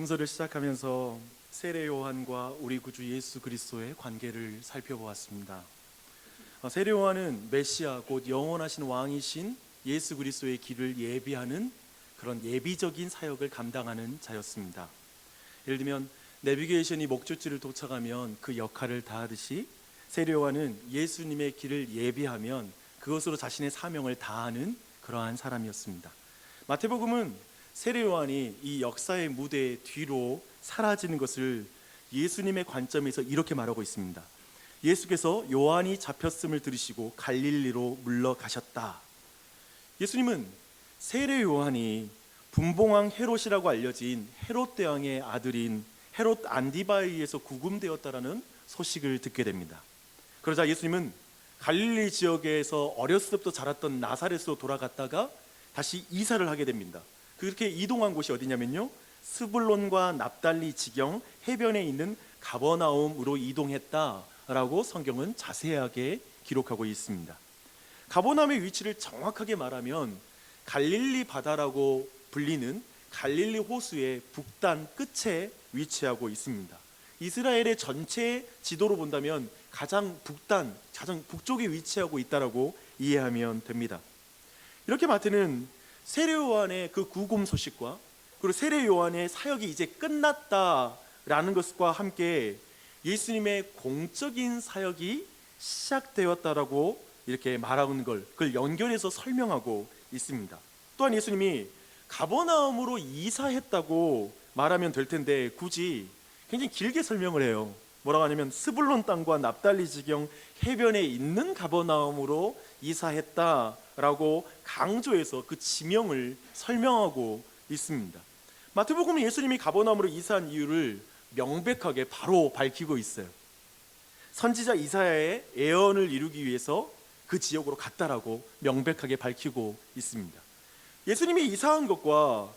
복음서를 시작하면서 세례 요한과 우리 구주 예수 그리스도의 관계를 살펴보았습니다. 세례 요한은 메시아 곧 영원하신 왕이신 예수 그리스도의 길을 예비하는 그런 예비적인 사역을 감당하는 자였습니다. 예를 들면 내비게이션이 목적지를 도착하면 그 역할을 다하듯이 세례 요한은 예수님의 길을 예비하면 그것으로 자신의 사명을 다하는 그러한 사람이었습니다. 마태복음은 세례 요한이 이 역사의 무대 뒤로 사라지는 것을 예수님의 관점에서 이렇게 말하고 있습니다. 예수께서 요한이 잡혔음을 들으시고 갈릴리로 물러가셨다. 예수님은 세례 요한이 분봉왕 헤롯이라고 알려진 헤롯 대왕의 아들인 헤롯 안디바에 의해서 구금되었다라는 소식을 듣게 됩니다. 그러자 예수님은 갈릴리 지역에서 어렸을 때부터 자랐던 나사렛으로 돌아갔다가 다시 이사를 하게 됩니다. 그렇게 이동한 곳이 어디냐면요, 스불론과 납달리 지경 해변에 있는 가버나움으로 이동했다라고 성경은 자세하게 기록하고 있습니다. 가버나움의 위치를 정확하게 말하면 갈릴리 바다라고 불리는 갈릴리 호수의 북단 끝에 위치하고 있습니다. 이스라엘의 전체 지도로 본다면 가장 북쪽에 위치하고 있다라고 이해하면 됩니다. 이렇게 마태는 세례 요한의 그 구금 소식과 그리고 세례 요한의 사역이 이제 끝났다라는 것과 함께 예수님의 공적인 사역이 시작되었다라고 이렇게 말하는 걸 그걸 연결해서 설명하고 있습니다. 또한 예수님이 가버나움으로 이사했다고 말하면 될 텐데 굳이 굉장히 길게 설명을 해요. 뭐라고 하냐면 스불론 땅과 납달리 지경 해변에 있는 가버나움으로 이사했다라고 강조해서 그 지명을 설명하고 있습니다. 마태복음은 예수님이 가버나움으로 이사한 이유를 명백하게 바로 밝히고 있어요. 선지자 이사야의 예언을 이루기 위해서 그 지역으로 갔다라고 명백하게 밝히고 있습니다. 예수님이 이사한 것과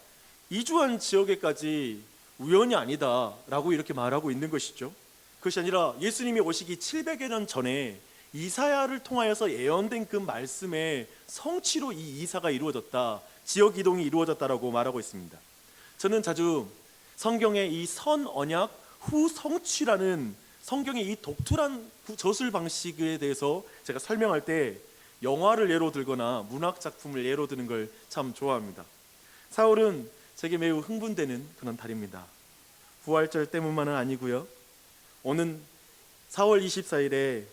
이주한 지역에까지 우연이 아니다라고 이렇게 말하고 있는 것이죠. 그것이 아니라 예수님이 오시기 700여 년 전에 이사야를 통하여서 예언된 그 말씀의 성취로 이 이사가 이루어졌다, 지역 이동이 이루어졌다라고 말하고 있습니다. 저는 자주 성경의 이 선언약 후성취라는 성경의 이 독특한 저술 방식에 대해서 제가 설명할 때 영화를 예로 들거나 문학 작품을 예로 드는 걸 참 좋아합니다. 4월은 제게 매우 흥분되는 그런 달입니다. 부활절 때문만은 아니고요, 오는 4월 24일에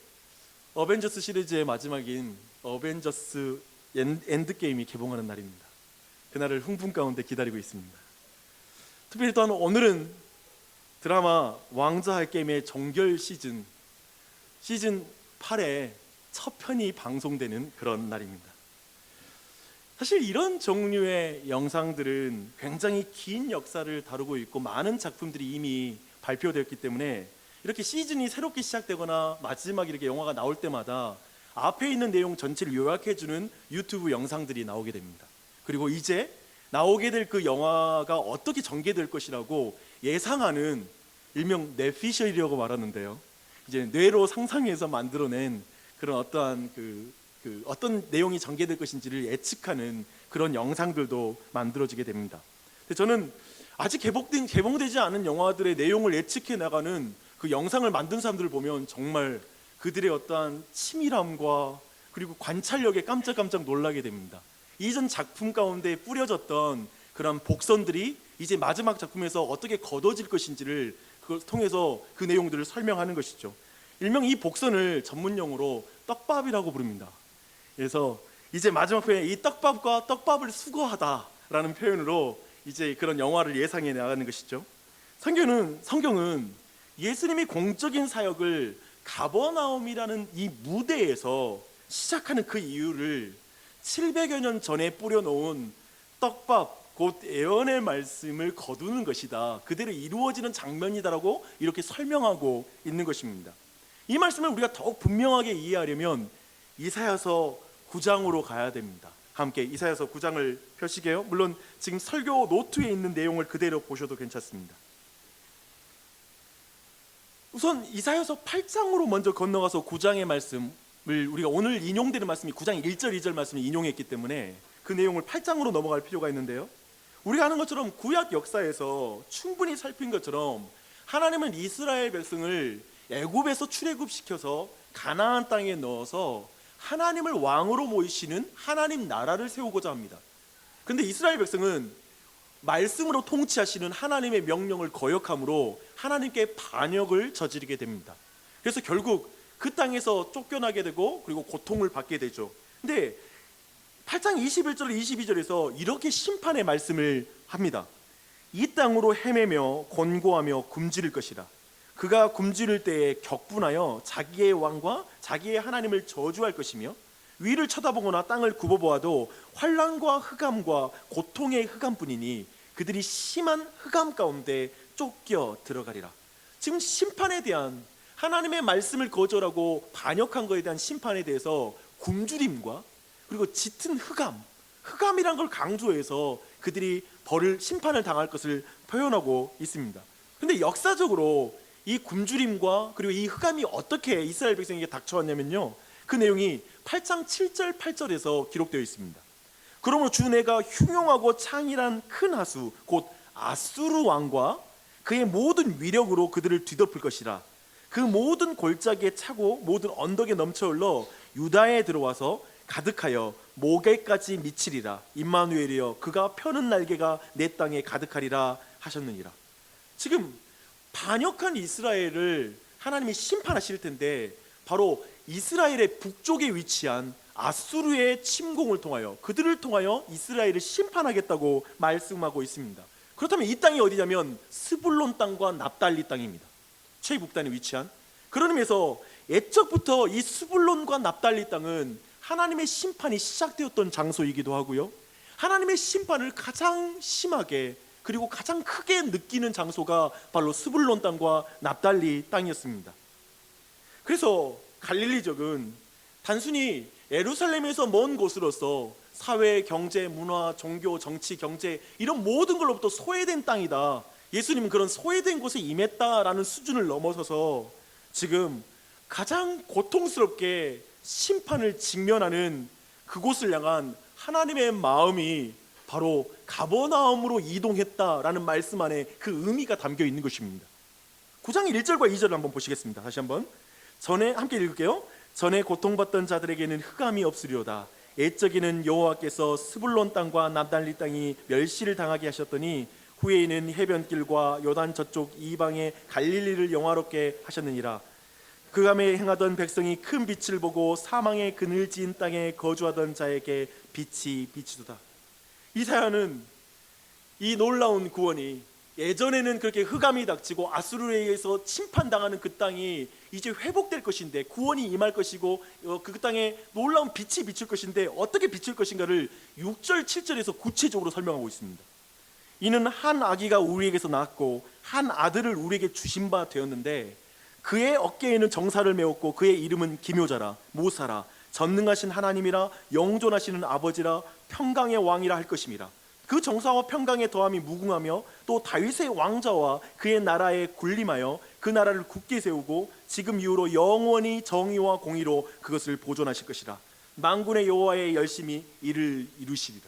어벤져스 시리즈의 마지막인 어벤져스 엔드게임이 개봉하는 날입니다. 그날을 흥분 가운데 기다리고 있습니다. 특별히 또한 오늘은 드라마 왕좌의 게임의 종결 시즌 8의 첫 편이 방송되는 그런 날입니다. 사실 이런 종류의 영상들은 굉장히 긴 역사를 다루고 있고 많은 작품들이 이미 발표되었기 때문에 이렇게 시즌이 새롭게 시작되거나 마지막에 이렇게 영화가 나올 때마다 앞에 있는 내용 전체를 요약해주는 유튜브 영상들이 나오게 됩니다. 그리고 이제 나오게 될 그 영화가 어떻게 전개될 것이라고 예상하는 일명 뇌피셜이라고 말하는데요, 이제 뇌로 상상해서 만들어낸 그런 어떠한 어떤 내용이 전개될 것인지를 예측하는 그런 영상들도 만들어지게 됩니다. 저는 아직 개봉되지 않은 영화들의 내용을 예측해 나가는 그 영상을 만든 사람들을 보면 정말 그들의 어떠한 치밀함과 그리고 관찰력에 깜짝깜짝 놀라게 됩니다. 이전 작품 가운데 뿌려졌던 그런 복선들이 이제 마지막 작품에서 어떻게 거둬질 것인지를 그걸 통해서 그 내용들을 설명하는 것이죠. 일명 이 복선을 전문용어로 떡밥이라고 부릅니다. 그래서 이제 마지막 편에 이 떡밥과 떡밥을 수거하다라는 표현으로 이제 그런 영화를 예상해 나가는 것이죠. 성경은 예수님이 공적인 사역을 가버나움이라는 이 무대에서 시작하는 그 이유를 700여 년 전에 뿌려놓은 떡밥 곧 예언의 말씀을 거두는 것이다, 그대로 이루어지는 장면이다라고 이렇게 설명하고 있는 것입니다. 이 말씀을 우리가 더욱 분명하게 이해하려면 이사야서 9장으로 가야 됩니다. 함께 이사야서 9장을 펴시게요. 물론 지금 설교 노트에 있는 내용을 그대로 보셔도 괜찮습니다. 우선 이사야서 8장으로 먼저 건너가서 9장의 말씀을, 우리가 오늘 인용되는 말씀이 9장 1절 2절 말씀을 인용했기 때문에 그 내용을 8장으로 넘어갈 필요가 있는데요, 우리가 아는 것처럼 구약 역사에서 충분히 살핀 것처럼 하나님은 이스라엘 백성을 애굽에서 출애굽시켜서 가나안 땅에 넣어서 하나님을 왕으로 모이시는 하나님 나라를 세우고자 합니다. 그런데 이스라엘 백성은 말씀으로 통치하시는 하나님의 명령을 거역함으로 하나님께 반역을 저지르게 됩니다. 그래서 결국 그 땅에서 쫓겨나게 되고 그리고 고통을 받게 되죠. 근데 8장 21절 22절에서 이렇게 심판의 말씀을 합니다. 이 땅으로 헤매며 곤고하며 굶주릴 것이라. 그가 굶주릴 때에 격분하여 자기의 왕과 자기의 하나님을 저주할 것이며 위를 쳐다보거나 땅을 굽어보아도 환난과 흑암과 고통의 흑암뿐이니 그들이 심한 흑암 가운데 쫓겨 들어가리라. 지금 심판에 대한, 하나님의 말씀을 거절하고 반역한 것에 대한 심판에 대해서 굶주림과 그리고 짙은 흑암이란 걸 강조해서 그들이 심판을 당할 것을 표현하고 있습니다. 그런데 역사적으로 이 굶주림과 그리고 이 흑암이 어떻게 이스라엘 백성에게 닥쳐왔냐면요, 그 내용이 8장 7절 8절에서 기록되어 있습니다. 그러므로 주 내가 흉용하고 창이란 큰 하수 곧 아수르 왕과 그의 모든 위력으로 그들을 뒤덮을 것이라. 그 모든 골짜기에 차고 모든 언덕에 넘쳐 흘러 유다에 들어와서 가득하여 목에까지 미치리라. 임마누엘이여 그가 펴는 날개가 내 땅에 가득하리라 하셨느니라. 지금 반역한 이스라엘을 하나님이 심판하실 텐데 바로 이스라엘의 북쪽에 위치한 아수르의 침공을 통하여 그들을 통하여 이스라엘을 심판하겠다고 말씀하고 있습니다. 그렇다면 이 땅이 어디냐면 스불론 땅과 납달리 땅입니다. 최북단에 위치한. 그런 의미에서 애적부터 이 스불론과 납달리 땅은 하나님의 심판이 시작되었던 장소이기도 하고요, 하나님의 심판을 가장 심하게 그리고 가장 크게 느끼는 장소가 바로 스불론 땅과 납달리 땅이었습니다. 그래서 갈릴리족은 단순히 예루살렘에서 먼 곳으로서 사회, 경제, 문화, 종교, 정치, 경제 이런 모든 걸로부터 소외된 땅이다, 예수님은 그런 소외된 곳에 임했다라는 수준을 넘어서서 지금 가장 고통스럽게 심판을 직면하는 그곳을 향한 하나님의 마음이 바로 가버나움으로 이동했다라는 말씀 안에 그 의미가 담겨 있는 것입니다. 9장 1절과 2절을 한번 보시겠습니다. 다시 한번 전에 함께 읽을게요. 전에 고통받던 자들에게는 흑암이 없으리로다. 옛적에는 여호와께서 스불론 땅과 납달리 땅이 멸시를 당하게 하셨더니 후에는 해변길과 요단 저쪽 이방의 갈릴리를 영화롭게 하셨느니라. 그 감에 행하던 백성이 큰 빛을 보고 사망의 그늘진 땅에 거주하던 자에게 빛이 비치도다. 이사야는 이 놀라운 구원이, 예전에는 그렇게 흑암이 닥치고 아수르에 의해서 침판당하는 그 땅이 이제 회복될 것인데, 구원이 임할 것이고 그 땅에 놀라운 빛이 비칠 것인데 어떻게 비칠 것인가를 6절 7절에서 구체적으로 설명하고 있습니다. 이는 한 아기가 우리에게서 낳았고 한 아들을 우리에게 주신 바 되었는데 그의 어깨에는 정사를 메었고 그의 이름은 기묘자라, 모사라, 전능하신 하나님이라, 영존하시는 아버지라, 평강의 왕이라 할 것임이라. 그 정사와 평강의 더함이 무궁하며 또 다윗의 왕자와 그의 나라에 군림하여 그 나라를 굳게 세우고 지금 이후로 영원히 정의와 공의로 그것을 보존하실 것이라. 만군의 여호와의 열심히 이를 이루시리라.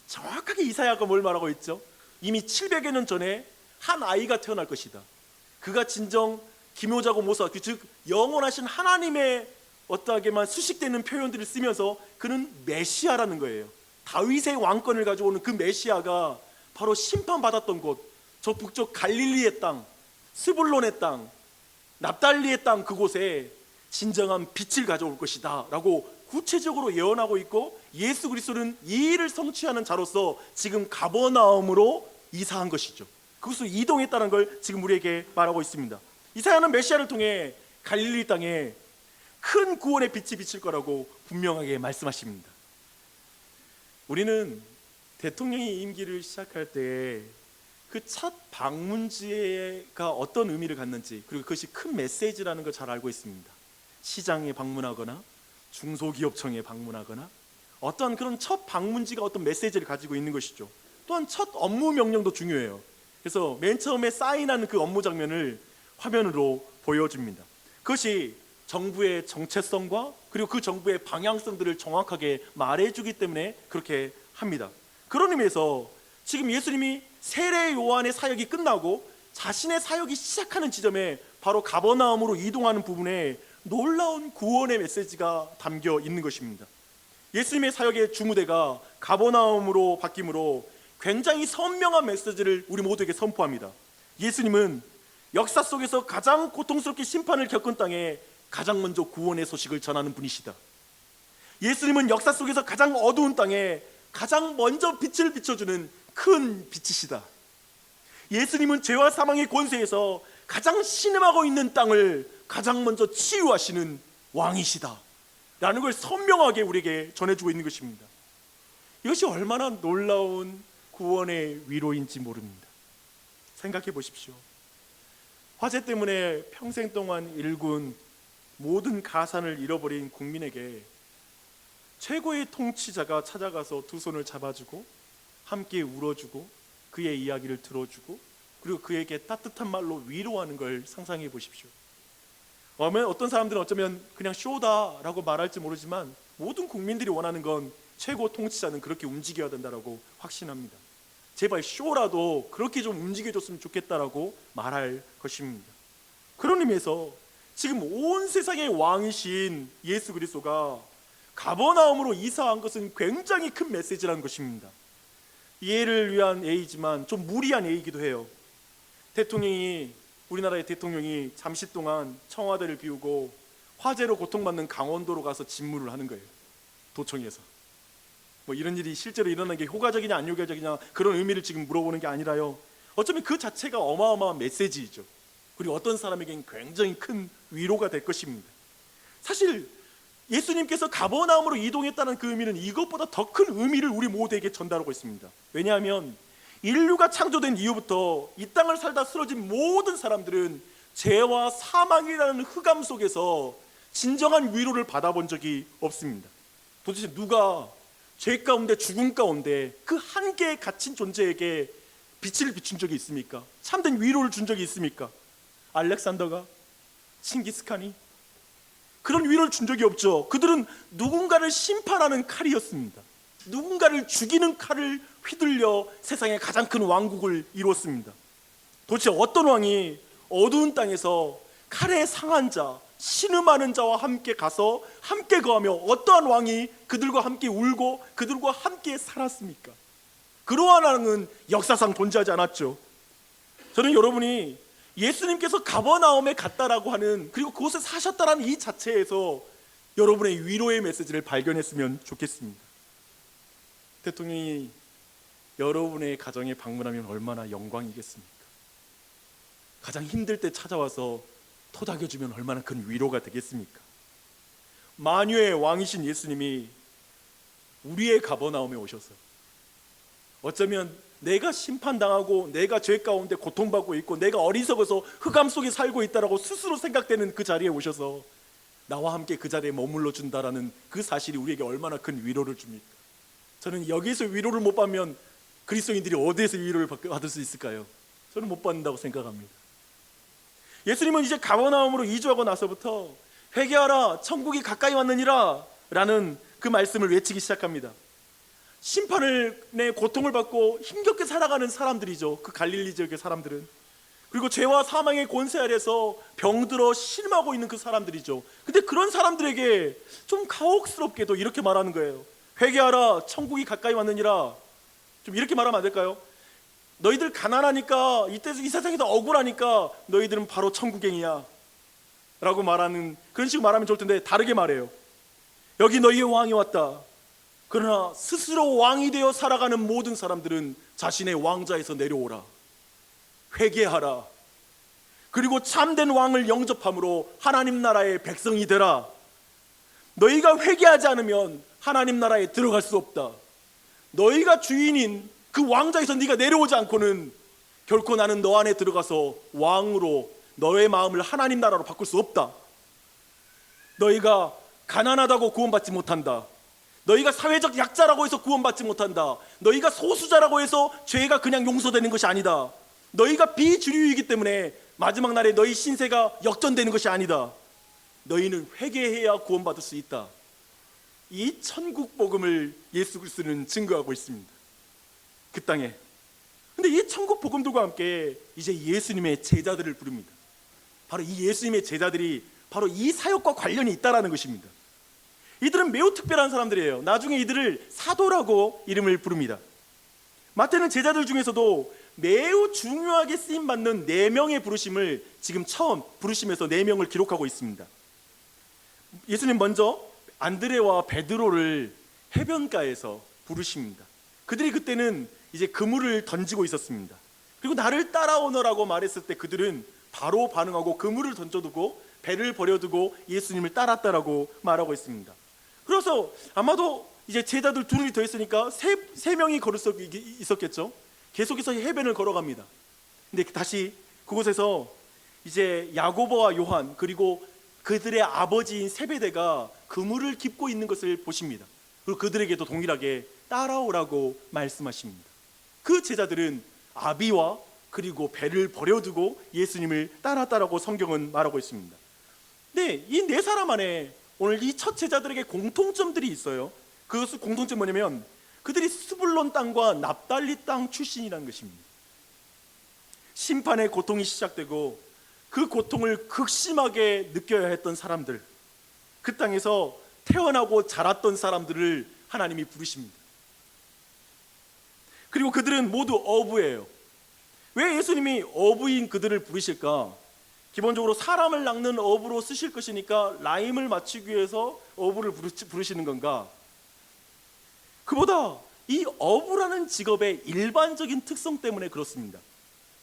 정확하게 이사야가 뭘 말하고 있죠? 이미 700여 년 전에 한 아이가 태어날 것이다. 그가 진정 기묘자고 모사, 즉 영원하신 하나님의 어떠하게만 수식되는 표현들을 쓰면서 그는 메시아라는 거예요. 다윗의 왕권을 가져오는 그 메시아가 바로 심판받았던 곳, 저 북쪽 갈릴리의 땅, 스불론의 땅, 납달리의 땅, 그곳에 진정한 빛을 가져올 것이다 라고 구체적으로 예언하고 있고, 예수 그리스도는 이 일을 성취하는 자로서 지금 가버나움으로 이사한 것이죠. 그것으로 이동했다는 걸 지금 우리에게 말하고 있습니다. 이사야는 메시아를 통해 갈릴리 땅에 큰 구원의 빛이 비칠 거라고 분명하게 말씀하십니다. 우리는 대통령이 임기를 시작할 때 그 첫 방문지가 어떤 의미를 갖는지, 그리고 그것이 큰 메시지라는 걸 잘 알고 있습니다. 시장에 방문하거나 중소기업청에 방문하거나 어떤 그런 첫 방문지가 어떤 메시지를 가지고 있는 것이죠. 또한 첫 업무 명령도 중요해요. 그래서 맨 처음에 사인하는 그 업무 장면을 화면으로 보여줍니다. 그것이 정부의 정체성과 그리고 그 정부의 방향성들을 정확하게 말해주기 때문에 그렇게 합니다. 그런 의미에서 지금 예수님이 세례 요한의 사역이 끝나고 자신의 사역이 시작하는 지점에 바로 가버나움으로 이동하는 부분에 놀라운 구원의 메시지가 담겨 있는 것입니다. 예수님의 사역의 주무대가 가버나움으로 바뀌므로 굉장히 선명한 메시지를 우리 모두에게 선포합니다. 예수님은 역사 속에서 가장 고통스럽게 심판을 겪은 땅에 가장 먼저 구원의 소식을 전하는 분이시다. 예수님은 역사 속에서 가장 어두운 땅에 가장 먼저 빛을 비춰주는 큰 빛이시다. 예수님은 죄와 사망의 권세에서 가장 신음하고 있는 땅을 가장 먼저 치유하시는 왕이시다 라는 걸 선명하게 우리에게 전해주고 있는 것입니다. 이것이 얼마나 놀라운 구원의 위로인지 모릅니다. 생각해 보십시오. 화재 때문에 평생 동안 일군 모든 가산을 잃어버린 국민에게 최고의 통치자가 찾아가서 두 손을 잡아주고 함께 울어주고 그의 이야기를 들어주고 그리고 그에게 따뜻한 말로 위로하는 걸 상상해 보십시오. 어떤 사람들은 어쩌면 그냥 쇼다라고 말할지 모르지만 모든 국민들이 원하는 건 최고 통치자는 그렇게 움직여야 된다라고 확신합니다. 제발 쇼라도 그렇게 좀 움직여줬으면 좋겠다라고 말할 것입니다. 그런 의미에서 지금 온 세상의 왕이신 예수 그리스도가 가버나움으로 이사한 것은 굉장히 큰 메시지라는 것입니다. 이해를 위한 예이지만 좀 무리한 예이기도 해요. 우리나라의 대통령이 잠시 동안 청와대를 비우고 화재로 고통받는 강원도로 가서 집무를 하는 거예요. 도청에서. 이런 일이 실제로 일어난 게 효과적이냐 안 효과적이냐 그런 의미를 지금 물어보는 게 아니라요, 어쩌면 그 자체가 어마어마한 메시지이죠. 그리고 어떤 사람에게는 굉장히 큰 위로가 될 것입니다. 사실 예수님께서 가버나움으로 이동했다는 그 의미는 이것보다 더 큰 의미를 우리 모두에게 전달하고 있습니다. 왜냐하면 인류가 창조된 이후부터 이 땅을 살다 쓰러진 모든 사람들은 죄와 사망이라는 흑암 속에서 진정한 위로를 받아본 적이 없습니다. 도대체 누가 죄 가운데 죽음 가운데 그 한계에 갇힌 존재에게 빛을 비춘 적이 있습니까? 참된 위로를 준 적이 있습니까? 알렉산더가? 칭기스칸이? 그런 위로를 준 적이 없죠. 그들은 누군가를 심판하는 칼이었습니다. 누군가를 죽이는 칼을 휘둘려 세상의 가장 큰 왕국을 이루었습니다. 도대체 어떤 왕이 어두운 땅에서 칼에 상한 자, 신음하는 자와 함께 가서 함께 거하며 어떠한 왕이 그들과 함께 울고 그들과 함께 살았습니까? 그러한 왕은 역사상 존재하지 않았죠. 저는 여러분이 예수님께서 가버나움에 갔다라고 하는, 그리고 그곳에 사셨다라는 이 자체에서 여러분의 위로의 메시지를 발견했으면 좋겠습니다. 대통령이 여러분의 가정에 방문하면 얼마나 영광이겠습니까? 가장 힘들 때 찾아와서 토닥여주면 얼마나 큰 위로가 되겠습니까? 만유의 왕이신 예수님이 우리의 가버나움에 오셔서 어쩌면 내가 심판당하고 내가 죄 가운데 고통받고 있고 내가 어리석어서 흑암 속에 살고 있다라고 스스로 생각되는 그 자리에 오셔서 나와 함께 그 자리에 머물러 준다라는 그 사실이 우리에게 얼마나 큰 위로를 줍니까? 저는 여기에서 위로를 못 받으면 그리스도인들이 어디에서 위로를 받을 수 있을까요? 저는 못 받는다고 생각합니다. 예수님은 이제 가버나움으로 이주하고 나서부터 회개하라 천국이 가까이 왔느니라 라는 그 말씀을 외치기 시작합니다. 심판의 고통을 받고 힘겹게 살아가는 사람들이죠. 그 갈릴리 지역의 사람들은. 그리고 죄와 사망의 권세 아래서 병들어 신음하고 있는 그 사람들이죠. 근데 그런 사람들에게 좀 가혹스럽게도 이렇게 말하는 거예요. 회개하라 천국이 가까이 왔느니라. 좀 이렇게 말하면 안 될까요? 너희들 가난하니까 이 세상에서 억울하니까 너희들은 바로 천국행이야 라고 말하는, 그런 식으로 말하면 좋을 텐데 다르게 말해요. 여기 너희의 왕이 왔다. 그러나 스스로 왕이 되어 살아가는 모든 사람들은 자신의 왕자에서 내려오라. 회개하라. 그리고 참된 왕을 영접함으로 하나님 나라의 백성이 되라. 너희가 회개하지 않으면 하나님 나라에 들어갈 수 없다. 너희가 주인인 그 왕자에서 네가 내려오지 않고는 결코 나는 너 안에 들어가서 왕으로 너의 마음을 하나님 나라로 바꿀 수 없다. 너희가 가난하다고 구원받지 못한다. 너희가 사회적 약자라고 해서 구원받지 못한다. 너희가 소수자라고 해서 죄가 그냥 용서되는 것이 아니다. 너희가 비주류이기 때문에 마지막 날에 너희 신세가 역전되는 것이 아니다. 너희는 회개해야 구원받을 수 있다. 이 천국 복음을 예수 그리스도는 증거하고 있습니다. 그 땅에 근데 이 천국 복음들과 함께 이제 예수님의 제자들을 부릅니다. 바로 이 예수님의 제자들이 바로 이 사역과 관련이 있다라는 것입니다. 이들은 매우 특별한 사람들이에요. 나중에 이들을 사도라고 이름을 부릅니다. 마태는 제자들 중에서도 매우 중요하게 쓰임받는 4명의 부르심을 지금 처음 부르심에서 4명을 기록하고 있습니다. 예수님 먼저 안드레와 베드로를 해변가에서 부르십니다. 그들이 그때는 이제 그물을 던지고 있었습니다. 그리고 나를 따라오너라고 말했을 때 그들은 바로 반응하고 그물을 던져두고 배를 버려두고 예수님을 따랐다라고 말하고 있습니다. 그래서 아마도 이제 제자들 둘이 더 있으니까 세 명이 걸을 수 있었겠죠. 계속해서 해변을 걸어갑니다. 근데 다시 그곳에서 이제 야고보와 요한 그리고 그들의 아버지인 세베대가 그물을 깁고 있는 것을 보십니다. 그리고 그들에게도 동일하게 따라오라고 말씀하십니다. 그 제자들은 아비와 그리고 배를 버려두고 예수님을 따랐다라고 성경은 말하고 있습니다. 근데 이 4사람 안에 오늘 이 첫 제자들에게 공통점들이 있어요. 그 공통점이 뭐냐면 그들이 스불론 땅과 납달리 땅 출신이라는 것입니다. 심판의 고통이 시작되고 그 고통을 극심하게 느껴야 했던 사람들, 그 땅에서 태어나고 자랐던 사람들을 하나님이 부르십니다. 그리고 그들은 모두 어부예요. 왜 예수님이 어부인 그들을 부르실까? 기본적으로 사람을 낚는 어부로 쓰실 것이니까 라임을 맞추기 위해서 어부를 부르시는 건가? 그보다 이 어부라는 직업의 일반적인 특성 때문에 그렇습니다.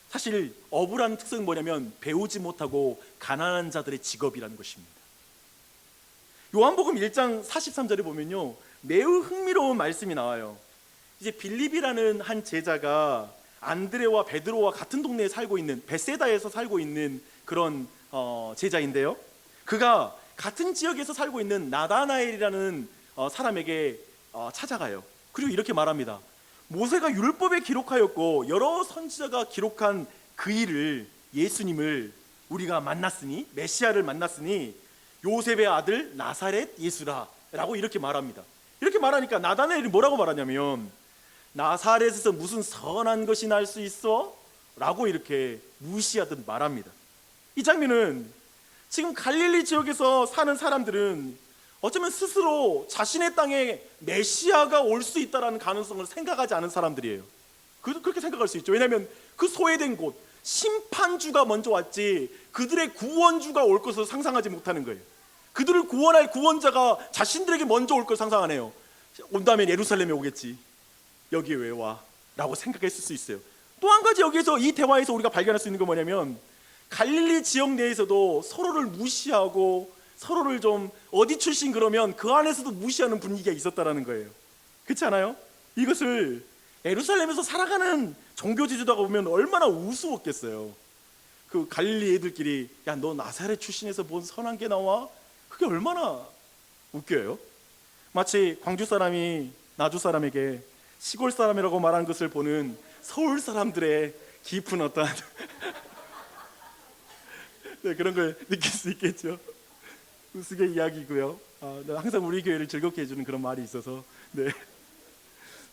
사실 어부라는 특성은 뭐냐면 배우지 못하고 가난한 자들의 직업이라는 것입니다. 요한복음 1장 43절에 보면요, 매우 흥미로운 말씀이 나와요. 이제 빌립이라는 한 제자가 안드레와 베드로와 같은 동네에 살고 있는 베세다에서 살고 있는 그런 제자인데요, 그가 같은 지역에서 살고 있는 나다나엘이라는 사람에게 찾아가요. 그리고 이렇게 말합니다. 모세가 율법에 기록하였고 여러 선지자가 기록한 그 일을, 예수님을 우리가 만났으니, 메시아를 만났으니 요셉의 아들 나사렛 예수라 라고 이렇게 말합니다. 이렇게 말하니까 나다나엘이 뭐라고 말하냐면, 나사렛에서 무슨 선한 것이 날 수 있어? 라고 이렇게 무시하듯 말합니다. 이 장면은 지금 갈릴리 지역에서 사는 사람들은 어쩌면 스스로 자신의 땅에 메시아가 올 수 있다는 가능성을 생각하지 않은 사람들이에요. 그렇게 생각할 수 있죠. 왜냐하면 그 소외된 곳, 심판주가 먼저 왔지 그들의 구원주가 올 것을 상상하지 못하는 거예요. 그들을 구원할 구원자가 자신들에게 먼저 올 것을 상상 안 해요. 온다면 예루살렘에 오겠지, 여기에 왜 와? 라고 생각했을 수 있어요. 또 한 가지 여기에서 이 대화에서 우리가 발견할 수 있는 건 뭐냐면, 갈릴리 지역 내에서도 서로를 무시하고 서로를 좀 어디 출신 그러면 그 안에서도 무시하는 분위기가 있었다라는 거예요. 그렇지 않아요? 이것을 예루살렘에서 살아가는 종교 지도자가 보면 얼마나 우스웠겠어요. 그 갈릴리 애들끼리 야, 너 나사렛 출신에서 뭔 선한 게 나와? 그게 얼마나 웃겨요. 마치 광주 사람이 나주 사람에게 시골 사람이라고 말하는 것을 보는 서울 사람들의 깊은 어떤 네, 그런 걸 느낄 수 있겠죠. 우스개 이야기고요. 항상 우리 교회를 즐겁게 해주는 그런 말이 있어서, 네.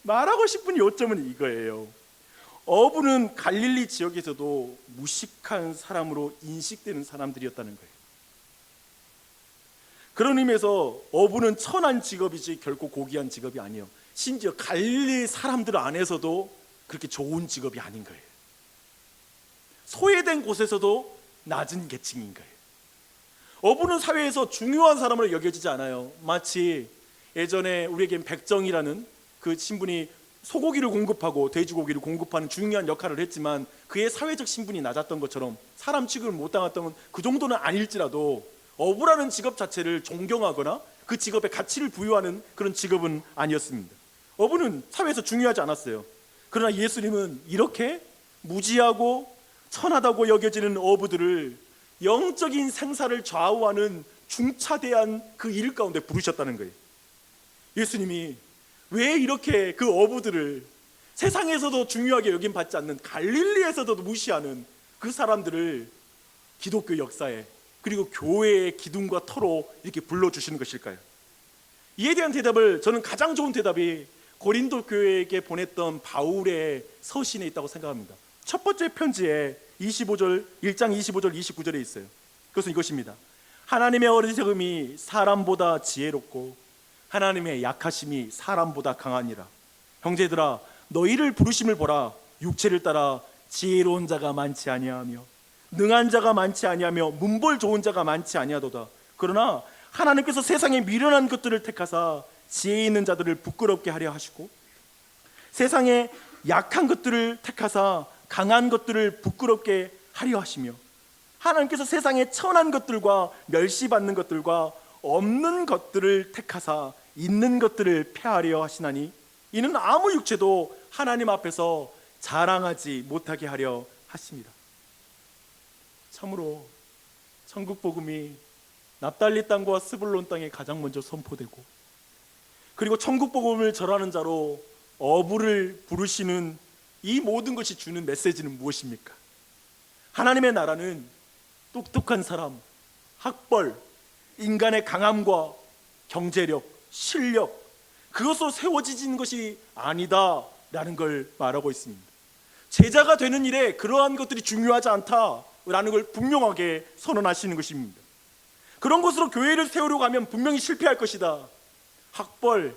말하고 싶은 요점은 이거예요. 어부는 갈릴리 지역에서도 무식한 사람으로 인식되는 사람들이었다는 거예요. 그런 의미에서 어부는 천한 직업이지 결코 고귀한 직업이 아니에요. 심지어 갈릴리 사람들 안에서도 그렇게 좋은 직업이 아닌 거예요. 소외된 곳에서도 낮은 계층인 거예요. 어부는 사회에서 중요한 사람으로 여겨지지 않아요. 마치 예전에 우리에겐 백정이라는 그 신분이 소고기를 공급하고 돼지고기를 공급하는 중요한 역할을 했지만 그의 사회적 신분이 낮았던 것처럼, 사람 취급을 못 당했던 그 정도는 아닐지라도 어부라는 직업 자체를 존경하거나 그 직업에 가치를 부여하는 그런 직업은 아니었습니다. 어부는 사회에서 중요하지 않았어요. 그러나 예수님은 이렇게 무지하고 천하다고 여겨지는 어부들을 영적인 생사를 좌우하는 중차대한 그 일 가운데 부르셨다는 거예요. 예수님이 왜 이렇게 그 어부들을, 세상에서도 중요하게 여김받지 않는 갈릴리에서도 무시하는 그 사람들을 기독교 역사에, 그리고 교회의 기둥과 터로 이렇게 불러주시는 것일까요? 이에 대한 대답을, 저는 가장 좋은 대답이 고린도 교회에게 보냈던 바울의 서신에 있다고 생각합니다. 첫 번째 편지에 1장 25절 29절에 있어요. 그것은 이것입니다. 하나님의 어리석음이 사람보다 지혜롭고 하나님의 약하심이 사람보다 강하니라. 형제들아, 너희를 부르심을 보라. 육체를 따라 지혜로운 자가 많지 아니하며 능한 자가 많지 아니하며 문벌 좋은 자가 많지 아니하도다. 그러나 하나님께서 세상에 미련한 것들을 택하사 지혜 있는 자들을 부끄럽게 하려 하시고 세상에 약한 것들을 택하사 강한 것들을 부끄럽게 하려 하시며 하나님께서 세상에 천한 것들과 멸시받는 것들과 없는 것들을 택하사 있는 것들을 폐하려 하시나니 이는 아무 육체도 하나님 앞에서 자랑하지 못하게 하려 하십니다. 참으로 천국 복음이 납달리 땅과 스불론 땅에 가장 먼저 선포되고 그리고 천국 복음을 전하는 자로 어부를 부르시는 이 모든 것이 주는 메시지는 무엇입니까? 하나님의 나라는 똑똑한 사람, 학벌, 인간의 강함과 경제력, 실력 그것으로 세워지는 것이 아니다라는 걸 말하고 있습니다. 제자가 되는 일에 그러한 것들이 중요하지 않다라는 걸 분명하게 선언하시는 것입니다. 그런 것으로 교회를 세우려고 하면 분명히 실패할 것이다. 학벌,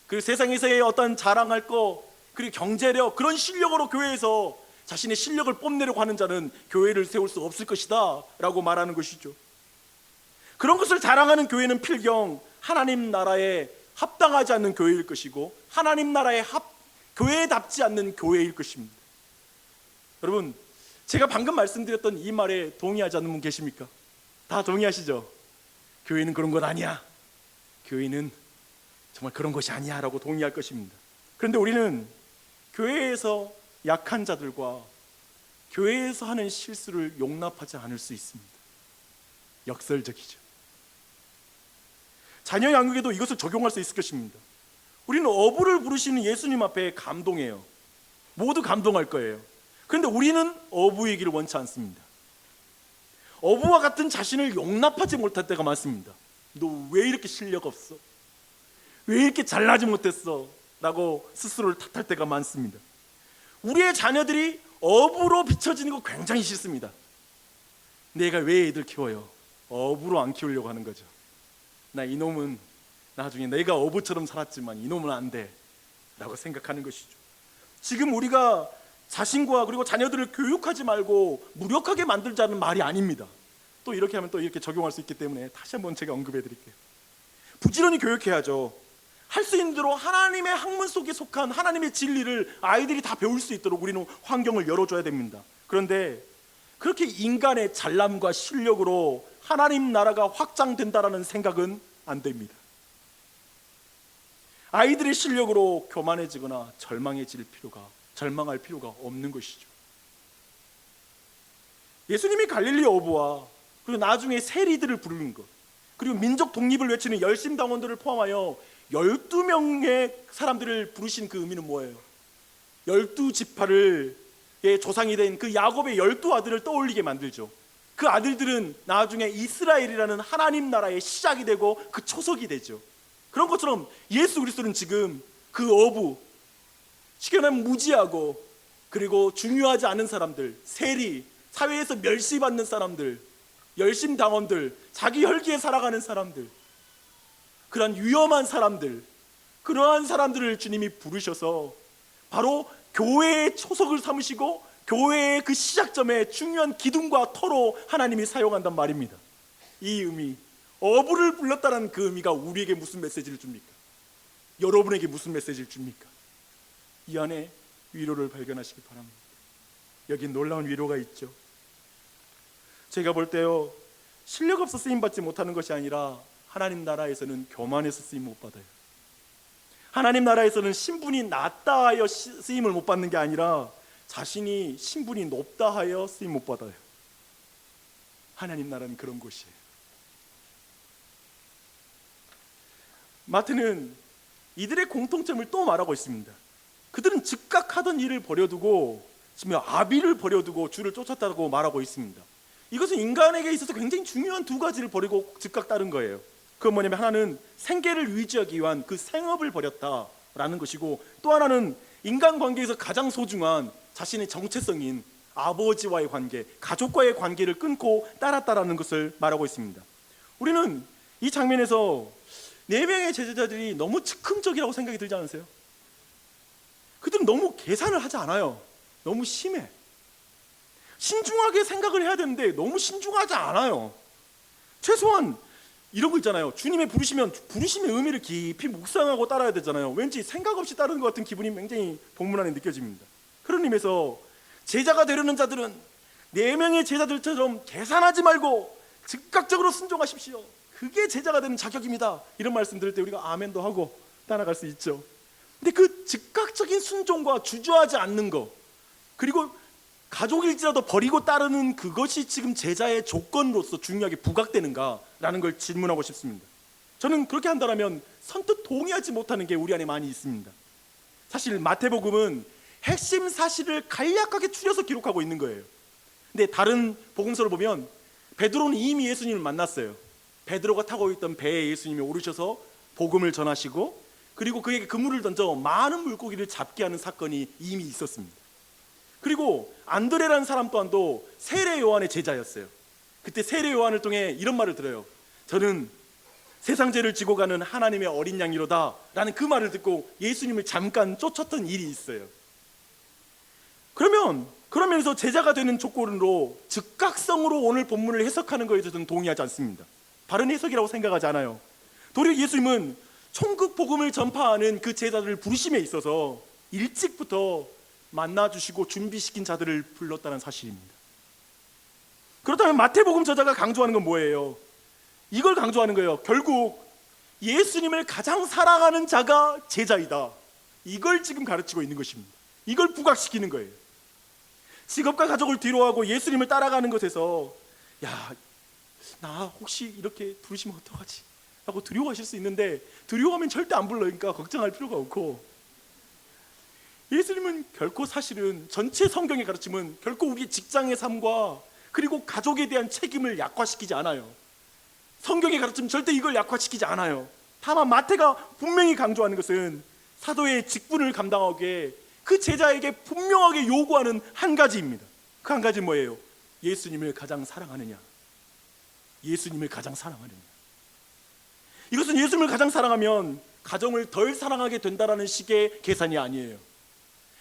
그리고 세상에서의 어떤 자랑할 거, 그리고 경제력, 그런 실력으로 교회에서 자신의 실력을 뽐내려고 하는 자는 교회를 세울 수 없을 것이다 라고 말하는 것이죠. 그런 것을 자랑하는 교회는 필경 하나님 나라에 합당하지 않는 교회일 것이고 하나님 나라에 교회답지 않는 교회일 것입니다. 여러분, 제가 방금 말씀드렸던 이 말에 동의하지 않는 분 계십니까? 다 동의하시죠? 교회는 그런 것 아니야, 교회는 정말 그런 것이 아니야 라고 동의할 것입니다. 그런데 우리는 교회에서 약한 자들과 교회에서 하는 실수를 용납하지 않을 수 있습니다. 역설적이죠. 자녀 양육에도 이것을 적용할 수 있을 것입니다. 우리는 어부를 부르시는 예수님 앞에 감동해요. 모두 감동할 거예요. 그런데 우리는 어부이기를 원치 않습니다. 어부와 같은 자신을 용납하지 못할 때가 많습니다. 너 왜 이렇게 실력 없어? 왜 이렇게 잘나지 못했어? 라고 스스로를 탓할 때가 많습니다. 우리의 자녀들이 어부로 비춰지는 거 굉장히 싫습니다. 내가 왜 애들 키워요? 어부로 안 키우려고 하는 거죠. 나 이놈은 나중에 내가 어부처럼 살았지만 이놈은 안 돼 라고 생각하는 것이죠. 지금 우리가 자신과 그리고 자녀들을 교육하지 말고 무력하게 만들자는 말이 아닙니다. 또 이렇게 하면 또 이렇게 적용할 수 있기 때문에 다시 한번 제가 언급해 드릴게요. 부지런히 교육해야죠. 할 수 있는 대로 하나님의 학문 속에 속한 하나님의 진리를 아이들이 다 배울 수 있도록 우리는 환경을 열어줘야 됩니다. 그런데 그렇게 인간의 잘남과 실력으로 하나님 나라가 확장된다라는 생각은 안 됩니다. 아이들의 실력으로 교만해지거나 절망할 필요가 없는 것이죠. 예수님이 갈릴리 어부와 그리고 나중에 세리들을 부르는 것, 그리고 민족 독립을 외치는 열심당원들을 포함하여 12명의 사람들을 부르신 그 의미는 뭐예요? 12지파의 조상이 된 그 야곱의 12아들을 떠올리게 만들죠. 그 아들들은 나중에 이스라엘이라는 하나님 나라의 시작이 되고 그 초석이 되죠. 그런 것처럼 예수 그리스도는 지금 그 어부, 쉽게 말하면 무지하고 그리고 중요하지 않은 사람들, 세리, 사회에서 멸시받는 사람들, 열심당원들, 자기 혈기에 살아가는 사람들, 그러한 위험한 사람들, 그러한 사람들을 주님이 부르셔서 바로 교회의 초석을 삼으시고 교회의 그 시작점에 중요한 기둥과 터로 하나님이 사용한단 말입니다. 이 의미, 어부를 불렀다는 그 의미가 우리에게 무슨 메시지를 줍니까? 여러분에게 무슨 메시지를 줍니까? 이 안에 위로를 발견하시기 바랍니다. 여기 놀라운 위로가 있죠. 제가 볼 때요, 실력 없어 쓰임받지 못하는 것이 아니라 하나님 나라에서는 교만해서 쓰임 못 받아요. 하나님 나라에서는 신분이 낮다 하여 쓰임을 못 받는 게 아니라 자신이 신분이 높다 하여 쓰임 못 받아요. 하나님 나라는 그런 곳이에요. 마태는 이들의 공통점을 또 말하고 있습니다. 그들은 즉각 하던 일을 버려두고 지금 아비를 버려두고 주를 쫓았다고 말하고 있습니다. 이것은 인간에게 있어서 굉장히 중요한 두 가지를 버리고 즉각 따른 거예요. 그건 뭐냐면 하나는 생계를 유지하기 위한 그 생업을 버렸다라고 라는 것이고, 또 하나는 인간관계에서 가장 소중한 자신의 정체성인 아버지와의 관계, 가족과의 관계를 끊고 따랐다라는 것을 말하고 있습니다. 우리는 이 장면에서 4명의 제자들이 너무 즉흥적이라고 생각이 들지 않으세요? 그들은 너무 계산을 하지 않아요. 너무 심해. 신중하게 생각을 해야 되는데 너무 신중하지 않아요. 최소한 이런 거 있잖아요. 주님의 부르시면 부르심의 의미를 깊이 묵상하고 따라야 되잖아요. 왠지 생각 없이 따르는 것 같은 기분이 굉장히 본문 안에 느껴집니다. 그런 의미에서 제자가 되려는 자들은 4명의 제자들처럼 계산하지 말고 즉각적으로 순종하십시오. 그게 제자가 되는 자격입니다. 이런 말씀 들을 때 우리가 아멘도 하고 따라갈 수 있죠. 근데 그 즉각적인 순종과 주저하지 않는 것, 그리고 가족일지라도 버리고 따르는 그것이 지금 제자의 조건으로서 중요하게 부각되는가라는 걸 질문하고 싶습니다. 저는 그렇게 한다면 선뜻 동의하지 못하는 게 우리 안에 많이 있습니다. 사실 마태복음은 핵심 사실을 간략하게 추려서 기록하고 있는 거예요. 근데 다른 복음서를 보면 베드로는 이미 예수님을 만났어요. 베드로가 타고 있던 배에 예수님이 오르셔서 복음을 전하시고, 그리고 그에게 그물을 던져 많은 물고기를 잡게 하는 사건이 이미 있었습니다. 그리고 안드레라는 사람 또한도 세례 요한의 제자였어요. 그때 세례 요한을 통해 이런 말을 들어요. 저는 세상 죄를 지고 가는 하나님의 어린 양이로다 라는 그 말을 듣고 예수님을 잠깐 쫓았던 일이 있어요. 그러면서 제자가 되는 조건으로 즉각성으로 오늘 본문을 해석하는 것에 저는 동의하지 않습니다. 바른 해석이라고 생각하지 않아요. 도리어 예수님은 천국 복음을 전파하는 그 제자들을 부르심에 있어서 일찍부터 만나주시고 준비시킨 자들을 불렀다는 사실입니다. 그렇다면 마태복음 저자가 강조하는 건 뭐예요? 이걸 강조하는 거예요. 결국 예수님을 가장 사랑하는 자가 제자이다. 이걸 지금 가르치고 있는 것입니다. 이걸 부각시키는 거예요. 직업과 가족을 뒤로하고 예수님을 따라가는 것에서 나 혹시 이렇게 부르시면 어떡하지? 라고 두려워하실 수 있는데, 두려워하면 절대 안 불러니까 걱정할 필요가 없고, 예수님은 결코 사실은 전체 성경의 가르침은 결코 우리 직장의 삶과 그리고 가족에 대한 책임을 약화시키지 않아요. 성경의 가르침은 절대 이걸 약화시키지 않아요. 다만 마태가 분명히 강조하는 것은 사도의 직분을 감당하기에 그 제자에게 분명하게 요구하는 한 가지입니다. 그 한 가지는 뭐예요? 예수님을 가장 사랑하느냐? 예수님을 가장 사랑하느냐? 이것은 예수님을 가장 사랑하면 가정을 덜 사랑하게 된다라는 식의 계산이 아니에요.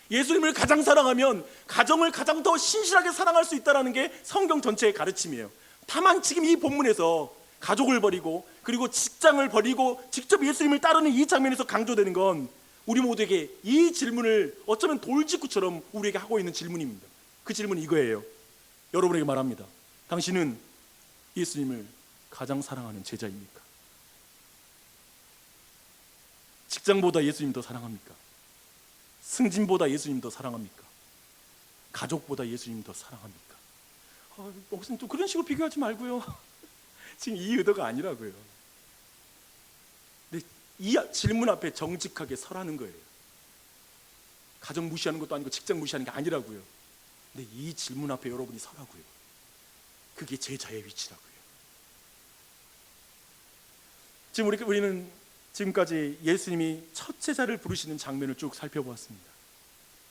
예수님을 가장 사랑하면 가정을 가장 더 신실하게 사랑할 수 있다는 게 성경 전체의 가르침이에요. 다만 지금 이 본문에서 가족을 버리고 그리고 직장을 버리고 직접 예수님을 따르는 이 장면에서 강조되는 건 우리 모두에게 이 질문을 어쩌면 돌직구처럼 우리에게 하고 있는 질문입니다. 그 질문은 이거예요. 여러분에게 말합니다. 당신은 예수님을 가장 사랑하는 제자입니까? 직장보다 예수님 더 사랑합니까? 승진보다 예수님 더 사랑합니까? 가족보다 예수님 더 사랑합니까? 목사님 또 그런 식으로 비교하지 말고요. 지금 이 의도가 아니라고요. 근데 이 질문 앞에 정직하게 서라는 거예요. 가정 무시하는 것도 아니고 직장 무시하는 게 아니라고요. 근데 이 질문 앞에 여러분이 서라고요. 그게 제자의 위치라고요. 지금 우리는 지금까지 예수님이 첫 제자를 부르시는 장면을 쭉 살펴보았습니다.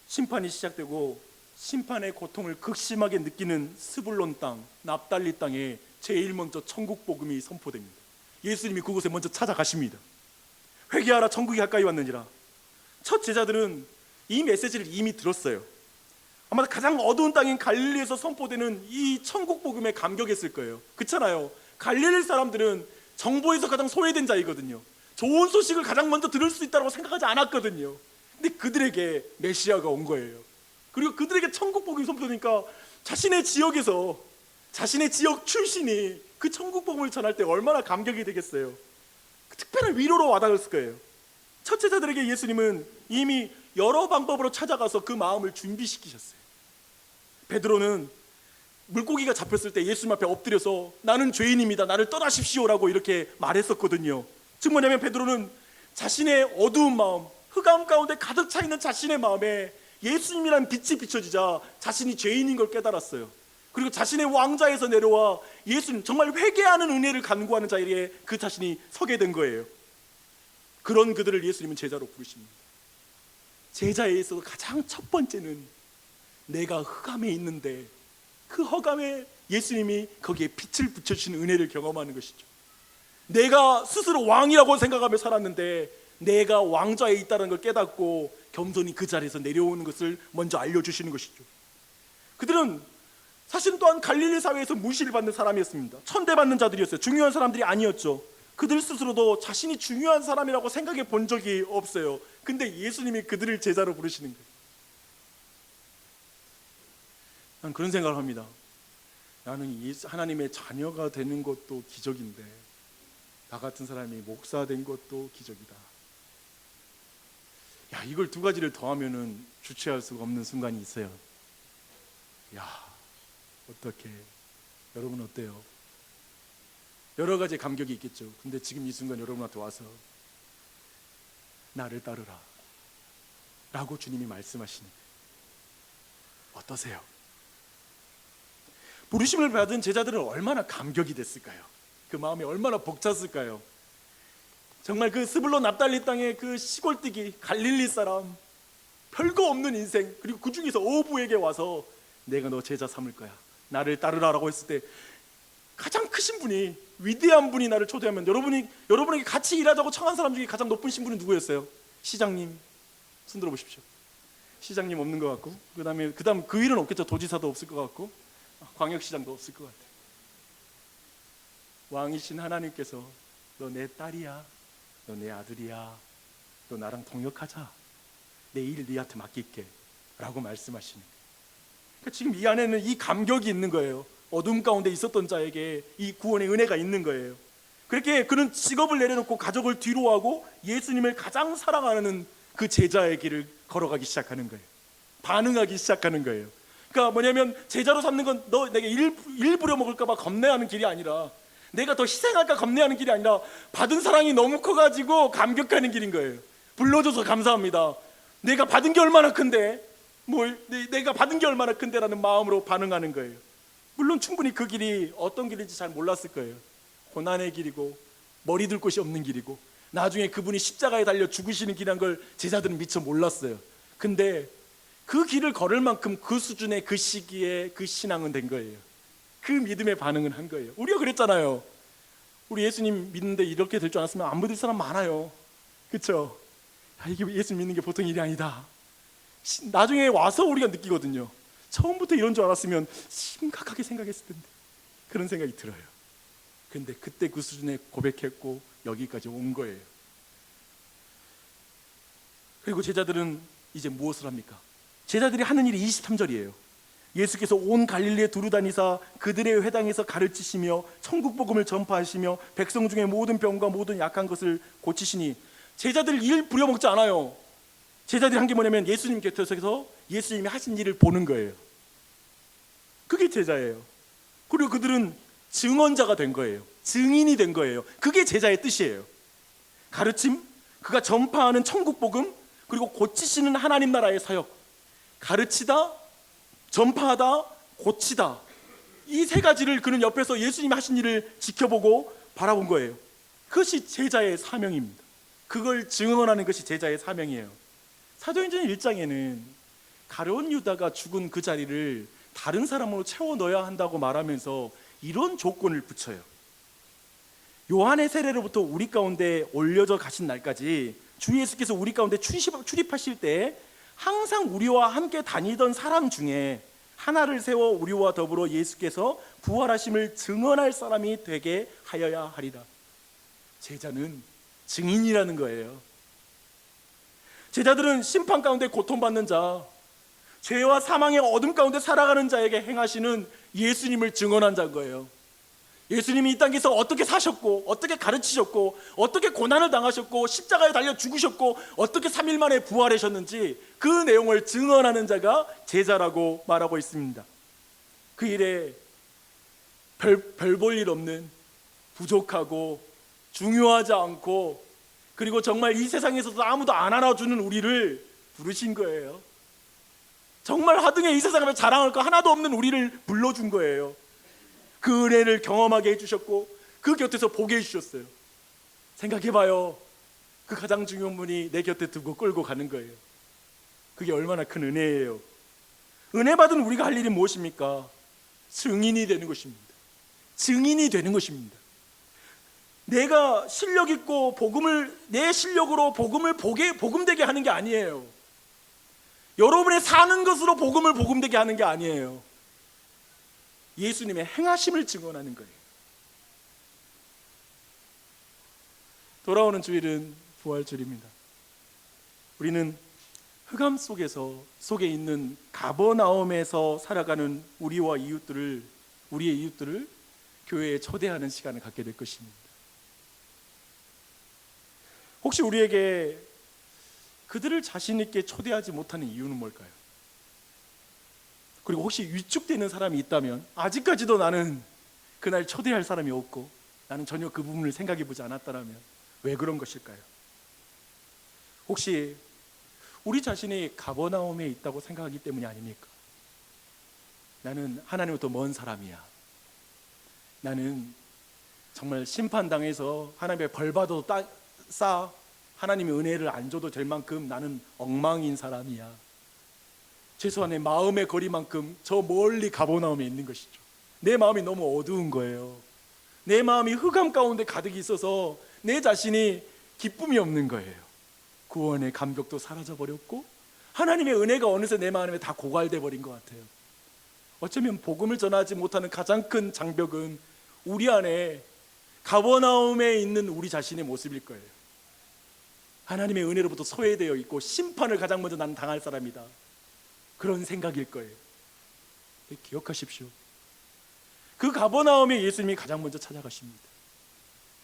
심판이 시작되고 심판의 고통을 극심하게 느끼는 스불론 땅, 납달리 땅에 제일 먼저 천국 복음이 선포됩니다. 예수님이 그곳에 먼저 찾아가십니다. 회개하라, 천국이 가까이 왔느니라. 첫 제자들은 이 메시지를 이미 들었어요. 아마 가장 어두운 땅인 갈릴리에서 선포되는 이 천국 복음에 감격했을 거예요. 그렇잖아요. 갈릴리 사람들은 정보에서 가장 소외된 자이거든요. 좋은 소식을 가장 먼저 들을 수 있다고 생각하지 않았거든요. 근데 그들에게 메시아가 온 거예요. 그리고 그들에게 천국 복음이 선포되니까 자신의 지역에서 자신의 지역 출신이 그 천국 복음을 전할 때 얼마나 감격이 되겠어요. 그 특별한 위로로 와닿았을 거예요. 첫 제자들에게 예수님은 이미 여러 방법으로 찾아가서 그 마음을 준비시키셨어요. 베드로는 물고기가 잡혔을 때 예수님 앞에 엎드려서 나는 죄인입니다, 나를 떠나십시오라고 이렇게 말했었거든요. 즉 뭐냐면 베드로는 자신의 어두운 마음, 흑암 가운데 가득 차 있는 자신의 마음에 예수님이라는 빛이 비춰지자 자신이 죄인인 걸 깨달았어요. 그리고 자신의 왕좌에서 내려와 예수님, 정말 회개하는 은혜를 간구하는 자리에 그 자신이 서게 된 거예요. 그런 그들을 예수님은 제자로 부르십니다. 제자에 있어서 가장 첫 번째는 내가 흑암에 있는데 그 흑암에 예수님이 거기에 빛을 붙여주시는 은혜를 경험하는 것이죠. 내가 스스로 왕이라고 생각하며 살았는데 내가 왕좌에 있다는 걸 깨닫고 겸손히 그 자리에서 내려오는 것을 먼저 알려주시는 것이죠. 그들은 사실 또한 갈릴리 사회에서 무시를 받는 사람이었습니다. 천대받는 자들이었어요. 중요한 사람들이 아니었죠. 그들 스스로도 자신이 중요한 사람이라고 생각해 본 적이 없어요. 근데 예수님이 그들을 제자로 부르시는 거예요. 난 그런 생각을 합니다. 나는 하나님의 자녀가 되는 것도 기적인데 나 같은 사람이 목사 된 것도 기적이다. 야, 이걸 두 가지를 더하면은 주체할 수가 없는 순간이 있어요. 야, 어떻게? 여러분 어때요? 여러 가지 감격이 있겠죠. 근데 지금 이 순간 여러분한테 와서 나를 따르라 라고 주님이 말씀하시는 거예요. 어떠세요? 부르심을 받은 제자들은 얼마나 감격이 됐을까요? 그 마음이 얼마나 벅찼을까요? 정말 그 스불론 납달리 땅의 그 시골뜨기 갈릴리 사람, 별거 없는 인생, 그리고 그 중에서 어부에게 와서 내가 너 제자 삼을 거야, 나를 따르라라고 했을 때 가장 크신 분이, 위대한 분이 나를 초대하면 여러분에게 같이 일하자고 청한 사람 중에 가장 높은 신분이 누구였어요? 시장님. 손 들어보십시오. 시장님 없는 것 같고, 그다음 그 위는 없겠죠. 도지사도 없을 것 같고, 광역시장도 없을 것 같아요. 왕이신 하나님께서 너 내 딸이야, 너 내 아들이야, 너 나랑 동역하자, 내 일 네한테 맡길게 라고 말씀하시는 거예요. 그러니까 지금 이 안에는 이 감격이 있는 거예요. 어둠 가운데 있었던 자에게 이 구원의 은혜가 있는 거예요. 그렇게 그는 직업을 내려놓고 가족을 뒤로하고 예수님을 가장 사랑하는 그 제자의 길을 걸어가기 시작하는 거예요. 반응하기 시작하는 거예요. 그러니까 뭐냐면 제자로 삼는 건 너 내게 일 부려먹을까 봐 겁내하는 길이 아니라, 내가 더 희생할까 겁내하는 길이 아니라 받은 사랑이 너무 커가지고 감격하는 길인 거예요. 불러줘서 감사합니다. 내가 받은 게 얼마나 큰데, 내가 받은 게 얼마나 큰데라는 마음으로 반응하는 거예요. 물론 충분히 그 길이 어떤 길인지 잘 몰랐을 거예요. 고난의 길이고 머리 둘 곳이 없는 길이고 나중에 그분이 십자가에 달려 죽으시는 길이란 걸 제자들은 미처 몰랐어요. 근데 그 길을 걸을 만큼 그 수준의 그 시기에 그 신앙은 된 거예요. 그 믿음의 반응은 한 거예요. 우리가 그랬잖아요. 우리 예수님 믿는데 이렇게 될 줄 알았으면 안 믿을 사람 많아요. 그렇죠? 이게 예수 믿는 게 보통 일이 아니다. 나중에 와서 우리가 느끼거든요. 처음부터 이런 줄 알았으면 심각하게 생각했을 텐데, 그런 생각이 들어요. 근데 그때 그 수준에 고백했고 여기까지 온 거예요. 그리고 제자들은 이제 무엇을 합니까? 제자들이 하는 일이 23절이에요. 예수께서 온 갈릴리에 두루다니사 그들의 회당에서 가르치시며 천국 복음을 전파하시며 백성 중에 모든 병과 모든 약한 것을 고치시니, 제자들 일 부려먹지 않아요. 제자들이 한 게 뭐냐면 예수님 곁에서 예수님이 하신 일을 보는 거예요. 그게 제자예요. 그리고 그들은 증언자가 된 거예요. 증인이 된 거예요. 그게 제자의 뜻이에요. 가르침, 그가 전파하는 천국 복음, 그리고 고치시는 하나님 나라의 사역. 가르치다, 전파하다, 고치다. 이 세 가지를 그는 옆에서 예수님이 하신 일을 지켜보고 바라본 거예요. 그것이 제자의 사명입니다. 그걸 증언하는 것이 제자의 사명이에요. 사도행전 1장에는 가룟 유다가 죽은 그 자리를 다른 사람으로 채워 넣어야 한다고 말하면서 이런 조건을 붙여요. 요한의 세례로부터 우리 가운데 올려져 가신 날까지 주 예수께서 우리 가운데 출입하실 때 항상 우리와 함께 다니던 사람 중에 하나를 세워 우리와 더불어 예수께서 부활하심을 증언할 사람이 되게 하여야 하리라. 제자는 증인이라는 거예요. 제자들은 심판 가운데 고통받는 자, 죄와 사망의 어둠 가운데 살아가는 자에게 행하시는 예수님을 증언한 자인 거예요. 예수님이 이 땅에서 어떻게 사셨고, 어떻게 가르치셨고, 어떻게 고난을 당하셨고, 십자가에 달려 죽으셨고, 어떻게 3일 만에 부활하셨는지 그 내용을 증언하는 자가 제자라고 말하고 있습니다. 그 일에 별 볼 일 없는, 부족하고 중요하지 않고, 그리고 정말 이 세상에서도 아무도 안 알아주는 우리를 부르신 거예요. 정말 하등에 이 세상에 자랑할 거 하나도 없는 우리를 불러준 거예요. 그 은혜를 경험하게 해주셨고 그 곁에서 보게 해주셨어요. 생각해봐요. 그 가장 중요한 분이 내 곁에 두고 끌고 가는 거예요. 그게 얼마나 큰 은혜예요. 은혜 받은 우리가 할 일이 무엇입니까? 증인이 되는 것입니다. 증인이 되는 것입니다. 내가 실력 있고 내 실력으로 복음을 복음되게 하는 게 아니에요. 여러분의 사는 것으로 복음을 복음되게 하는 게 아니에요. 예수님의 행하심을 증언하는 거예요. 돌아오는 주일은 부활주일입니다. 우리는 흑암 속에 있는 가버나움에서 살아가는 우리의 이웃들을 교회에 초대하는 시간을 갖게 될 것입니다. 혹시 우리에게 그들을 자신 있게 초대하지 못하는 이유는 뭘까요? 그리고 혹시 위축되는 사람이 있다면, 아직까지도 나는 그날 초대할 사람이 없고 나는 전혀 그 부분을 생각해 보지 않았다면 왜 그런 것일까요? 혹시 우리 자신이 가버나움에 있다고 생각하기 때문이 아닙니까? 나는 하나님으로부터 먼 사람이야. 나는 정말 심판당해서 하나님의 벌받아도 하나님의 은혜를 안 줘도 될 만큼 나는 엉망인 사람이야. 최소한 내 마음의 거리만큼 저 멀리 가버나움에 있는 것이죠. 내 마음이 너무 어두운 거예요. 내 마음이 흑암 가운데 가득 있어서 내 자신이 기쁨이 없는 거예요. 구원의 감격도 사라져 버렸고 하나님의 은혜가 어느새 내 마음에 다 고갈돼 버린 것 같아요. 어쩌면 복음을 전하지 못하는 가장 큰 장벽은 우리 안에 가버나움에 있는 우리 자신의 모습일 거예요. 하나님의 은혜로부터 소외되어 있고 심판을 가장 먼저 나는 당할 사람이다, 그런 생각일 거예요. 기억하십시오. 그 가버나움에 예수님이 가장 먼저 찾아가십니다.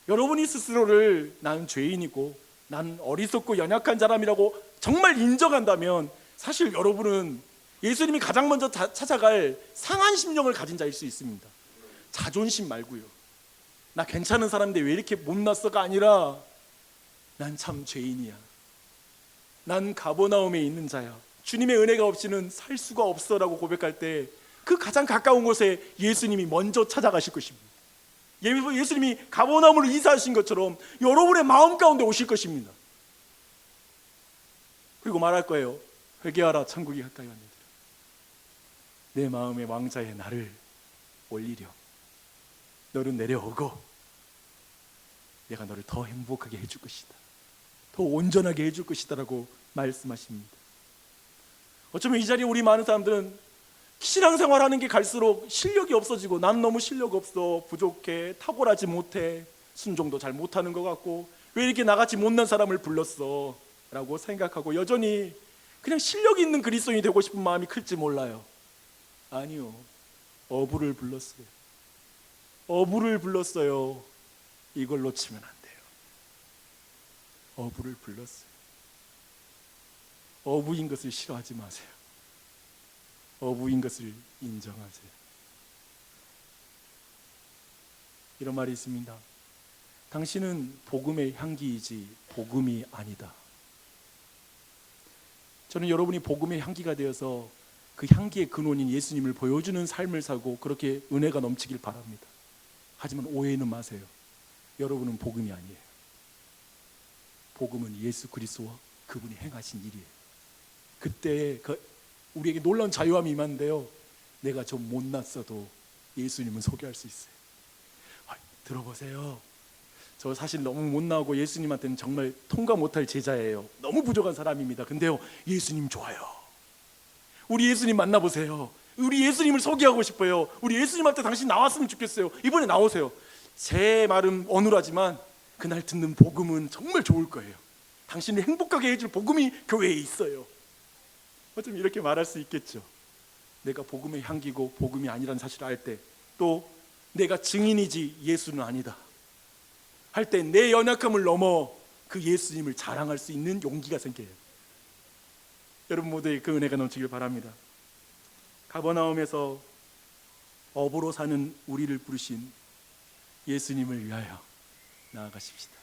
여러분이 스스로를 나는 죄인이고 난 어리석고 연약한 사람이라고 정말 인정한다면 사실 여러분은 예수님이 가장 먼저 찾아갈 상한 심령을 가진 자일 수 있습니다. 자존심 말고요. 나 괜찮은 사람인데 왜 이렇게 못났어가 아니라 난 참 죄인이야. 난 가버나움에 있는 자야. 주님의 은혜가 없이는 살 수가 없어라고 고백할 때 그 가장 가까운 곳에 예수님이 먼저 찾아가실 것입니다. 예수님이 가버나움으로 이사하신 것처럼 여러분의 마음 가운데 오실 것입니다. 그리고 말할 거예요. 회개하라, 천국이 가까이 왔느니라. 내 마음의 왕자에 나를 올리려. 너는 내려오고 내가 너를 더 행복하게 해줄 것이다, 더 온전하게 해줄 것이다 라고 말씀하십니다. 어쩌면 이 자리에 우리 많은 사람들은 신앙생활하는 게 갈수록 실력이 없어지고 난 너무 실력 없어, 부족해, 탁월하지 못해, 순종도 잘 못하는 것 같고 왜 이렇게 나같이 못난 사람을 불렀어 라고 생각하고 여전히 그냥 실력 있는 그리스도인이 되고 싶은 마음이 클지 몰라요. 아니요, 어부를 불렀어요. 어부를 불렀어요. 이걸 놓치면 안 돼요. 어부를 불렀어요. 어부인 것을 싫어하지 마세요. 어부인 것을 인정하세요. 이런 말이 있습니다. 당신은 복음의 향기이지 복음이 아니다. 저는 여러분이 복음의 향기가 되어서 그 향기의 근원인 예수님을 보여주는 삶을 살고 그렇게 은혜가 넘치길 바랍니다. 하지만 오해는 마세요. 여러분은 복음이 아니에요. 복음은 예수 그리스도와 그분이 행하신 일이에요. 그때 우리에게 놀라운 자유함이 임하는데요, 내가 좀 못났어도 예수님은 소개할 수 있어요. 들어보세요. 저 사실 너무 못나고 예수님한테는 정말 통과 못할 제자예요. 너무 부족한 사람입니다. 근데요, 예수님 좋아요. 우리 예수님 만나보세요. 우리 예수님을 소개하고 싶어요. 우리 예수님한테 당신 나왔으면 좋겠어요. 이번에 나오세요. 제 말은 어눌하지만 그날 듣는 복음은 정말 좋을 거예요. 당신을 행복하게 해줄 복음이 교회에 있어요. 어쩌면 이렇게 말할 수 있겠죠. 내가 복음의 향기고 복음이 아니라는 사실을 알 때, 또 내가 증인이지 예수는 아니다 할 때 내 연약함을 넘어 그 예수님을 자랑할 수 있는 용기가 생겨요. 여러분 모두의 그 은혜가 넘치길 바랍니다. 가버나움에서 어부로 사는 우리를 부르신 예수님을 위하여 나아가십시다.